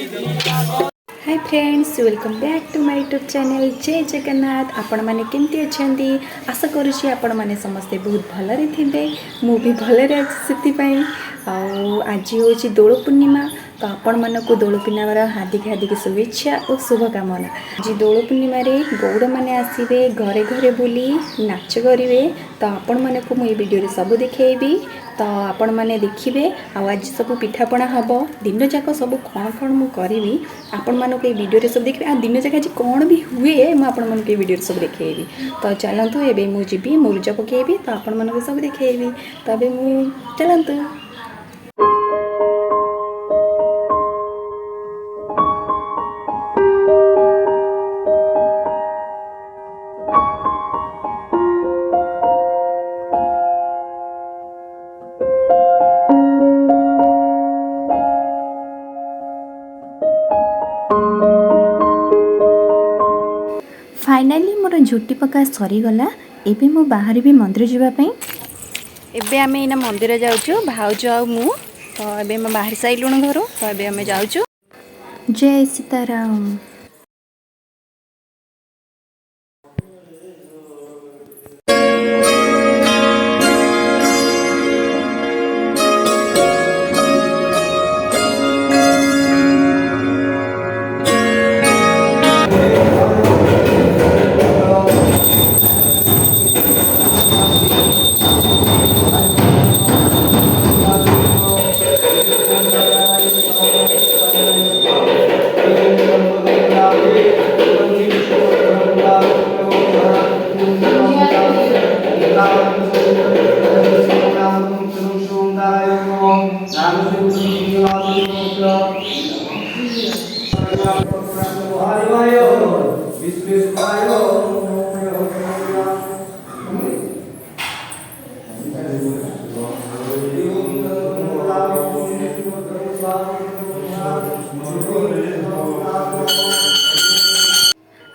Hi friends, welcome back to my YouTube channel जय जगन्नाथ। आपण मैंने केमती अच्छा आशा करुँची आपण मैंने समस्ते बहुत भलरे थे। मु भी भलरे अच्छी आज हूँ दोल पूर्णिमा। तो आपण मानक दोल पूर्णिमार हार्दिक हार्दिक शुभेच्छा और शुभकामना। आज दोल पूर्णिमा गौड़ मैंने आसवे घरे घरे बुली नाच करेंगे। तो आपण मानक मुझे वीडियो सब देखी। तो आपण मैंने देखिए आज सब पिठापଣା हम दिन जाक सब कौन कौन मुझे करी आपण मानक ये वीडियो सब देखिए। दिन जाक आज कौन भी हुए मुझे वीडियो सब देखी। तो चलतु एवं मुझे मुरुज पकेबी। तो आपण मानक सब देखी। तो अभी चलतु। फाइनाली मोर झुटी पका सरीगला। एबे मु बाहर भी मंदिर जावाई। एबे आमे इना मंदिर जाऊँ भाउज आ मु। तो एबे मैं बाहर साइलुण घर। तो एबे आमे जाऊँ। जय सीताराम।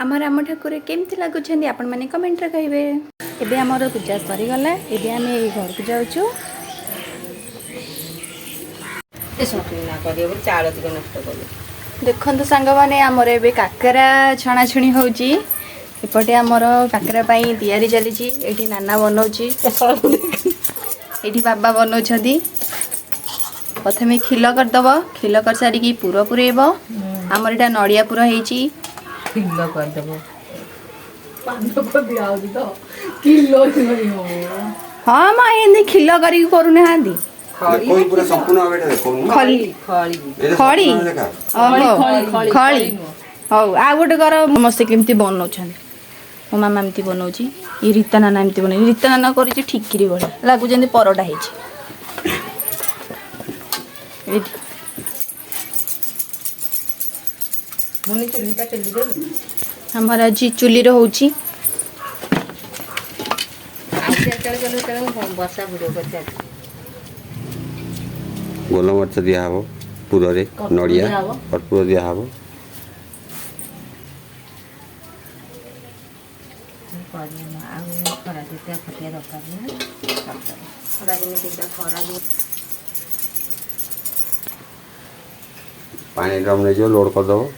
आम राम ठाकुर केमती लगुच आपण मैंने कमेंट रे कहिबे। एबे हमर पूजा सरीगला। एबे आमे घर को जाऊँ। देखो सांग मैंने आमर ए काकरा छणाछुणी होची। एपटे आमर काकरा पाई तैयारी चली। एठी नाना बनाउची। एठी बाबा बनाउछदी। प्रथमे खिल करदब। खिल कर सारिकी पूरा पुरेब। आमर एटा नड़िया पूरा हेची। किलो कर देबो पांडो को दिया होगी तो किलो नहीं हो। हाँ मां एंदी खिल करी करूने हांदी कोई पूरा संपूर्ण आवेटा देखो खली खड़ी खड़ी ओहो खली हौ आ गोटे कर मस्ते केमती बनौछन। मो मामा एमती बनौची। ये रीता नाना एमती बनै। रीता नाना करिछि ठिकिरी बढिया लागु जेंदी परोटा हेछि। मुनि चुलीटा चली दे हमर आज चुली रो होची। आज चल चल चल वर्षा वीडियो करते गोल मरच दिया हबो पूरा रे नड़िया और पूरा दिया हबो। खरा देते फटिया दरकार ना खरा दिन तीनटा खरा दिन पानी ड्रम ने जो लोड कर दबो।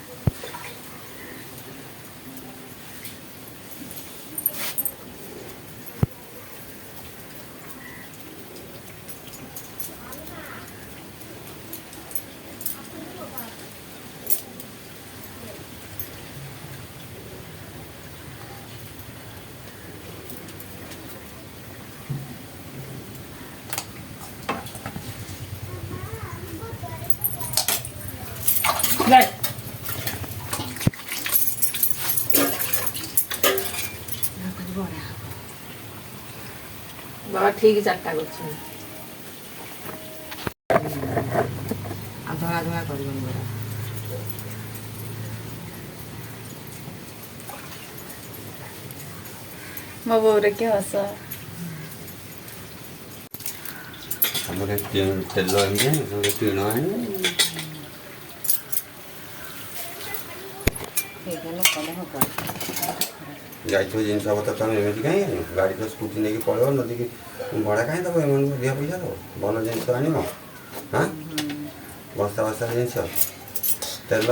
बाबा ठीक चारटा कर धड़ा धड़ा कर मो बोरे के हस हमरे तेल एमजे हमरे तीन आनी एगनो कले हो जाइथो जिनस बता तमे एमती काई गाड़ी तो स्कूटी नेकी पळो नदी की भड़ा काई दबो एमन दिया पैसा दो भल जिनस आनिबो। हां बस्ता बस्ता जिनस तेल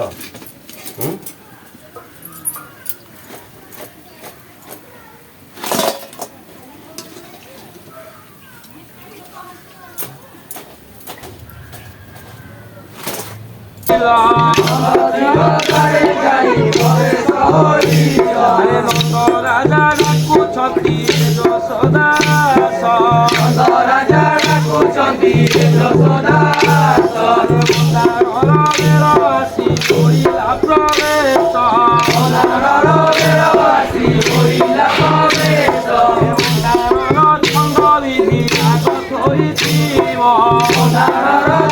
রাজা ডাকুଛନ୍ତି যশোদাস রাজা ডাকুଛନ୍ତି যশোদাস বেরবাসী করিলা প্রবেশ বেরবাসী করিলা প্রবেশ ছন্দ বিধি আগত হইছিব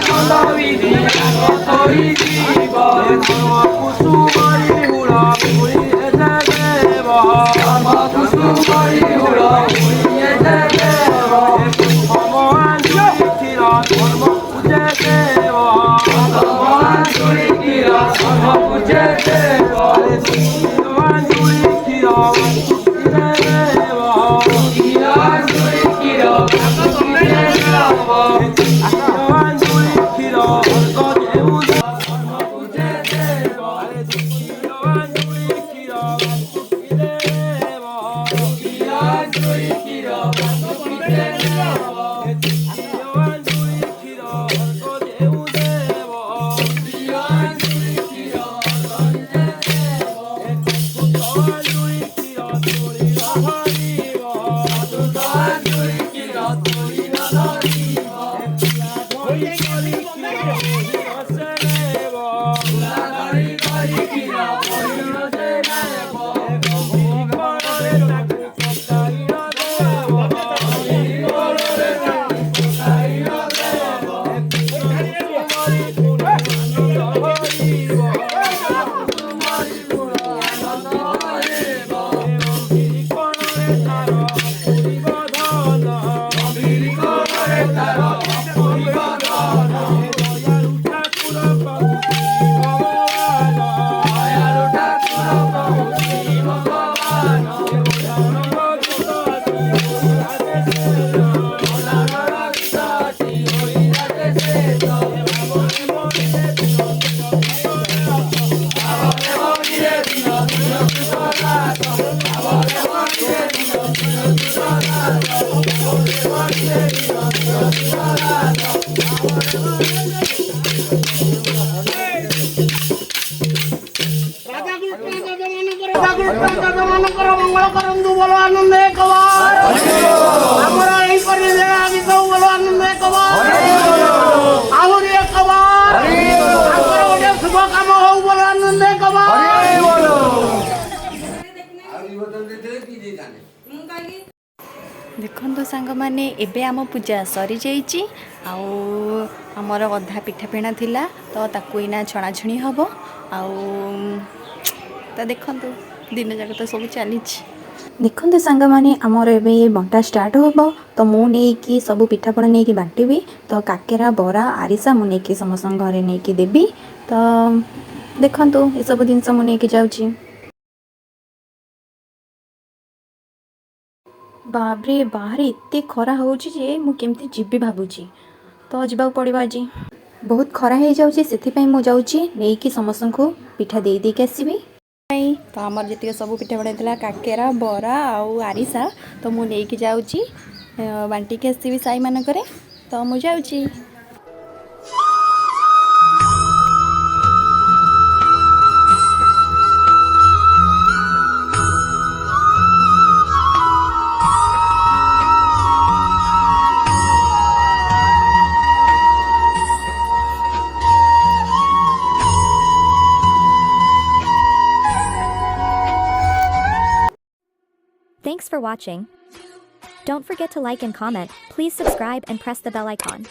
ছন্দ বিধি আগত হইছিব কুসুমরি হুড় পুরিয়ে দেব কুসুমরি হুড় পুরিয়ে দেব ভগবান ক্ষীর ধর্ম পূজে দেব ভগবান ক্ষীর ধর্ম পূজে দেব ভগবান ক্ষীর দেব ভগবান ক্ষীর ভগবান ক্ষীর অর্ঘ দেউ ধর্ম পূজে দেব ভগবান ক্ষীর দেব ভগবান ক্ষীর পূজে দেব ভগবান ক্ষীর অর্ঘ দেউ দেব ভগবান ক্ষীর অর্ঘ দেব ভগবান ক্ষীর তোরি ধরিব ভগবান ক্ষীর তোরি ধরিব ধরি ধরি ক্ষীর বহিরসে নেব ধরি ধরি ক্ষীর বহিরসে নেব গরে তাকু পকাইল দেব গরে তাকু পকাইল দেব কুমারী গুণ আনন্দ হরিব কুমারী গুণ আনন্দ হরিব গম্ভীর কোণে তার অপুরিব ধন গম্ভীর কোণে তার অপুরিব ধন দয়ালু ঠাকুর প্রভু শ্রী ভগবান দয়ালু ঠাকুর প্রভু শ্রী ভগবান ମଙ୍ଗଳ କରନ୍ତୁ ବୋଲ ଆନନ୍ଦ କବାର ଆମର ଏହିପରି ଲୀଳା ଗୀତ ବୋଲ ଆନନ୍ଦ କବାର ଆହୁରି କବାର ଆମର ଗୋଟେ ଶୁଭ କାମ ହଉ ବୋଲ ଆନନ୍ଦ କବାର ଦେଖନ୍ତୁ ସାଙ୍ଗମାନେ ଏବେ ଆମ ପୂଜା ସରିଯାଇଛି ଆଉ ଆମର ଅଧା ପିଠାପଣା ଥିଲା ତ ତାକୁ ଏଇନା ଛଣାଛଣି ହେବ ଆଉ ତ ଦେଖନ୍ତୁ ଦିନ ଯାକ ତ ସବୁ ଚାଲିଛି। ଦେଖନ୍ତୁ ସାଙ୍ଗମାନେ ଆମର ଏବେ ବଣ୍ଟା ଷ୍ଟାର୍ଟ ହେବ ତ ମୁଁ ନେଇକି ସବୁ ପିଠାପଣା ନେଇକି ବାଣ୍ଟିବି ତ କାକେରା ବରା ଆରିସା ମୁଁ ନେଇକି ସମସ୍ତଙ୍କ ଘରେ ନେଇକି ଦେବି ତ ଦେଖନ୍ତୁ ଏସବୁ ଜିନିଷ ମୁଁ ନେଇକି ଯାଉଛି। ବାବରେ ବାହାରେ ଏତେ ଖରା ହେଉଛି ଯେ ମୁଁ କେମିତି ଯିବି ଭାବୁଛି ତ ଯିବାକୁ ପଡ଼ିବ ଆଜି ବହୁତ ଖରା ହେଇଯାଉଛି ସେଥିପାଇଁ ମୁଁ ଯାଉଛି ନେଇକି ସମସ୍ତଙ୍କୁ ପିଠା ଦେଇ ଦେଇକି ଆସିବି। ତ ଆମର ଯେତିକି ସବୁ ପିଠା ବଢ଼ିଥିଲା କାକେରା ବରା ଆଉ ଆରିସା ତ ମୁଁ ନେଇକି ଯାଉଛି ବାଣ୍ଟିକି ଆସିବି ସାହିମାନଙ୍କରେ ତ ମୁଁ ଯାଉଛି। Thanks for watching. Don't forget to like and comment. Please subscribe and press the bell icon.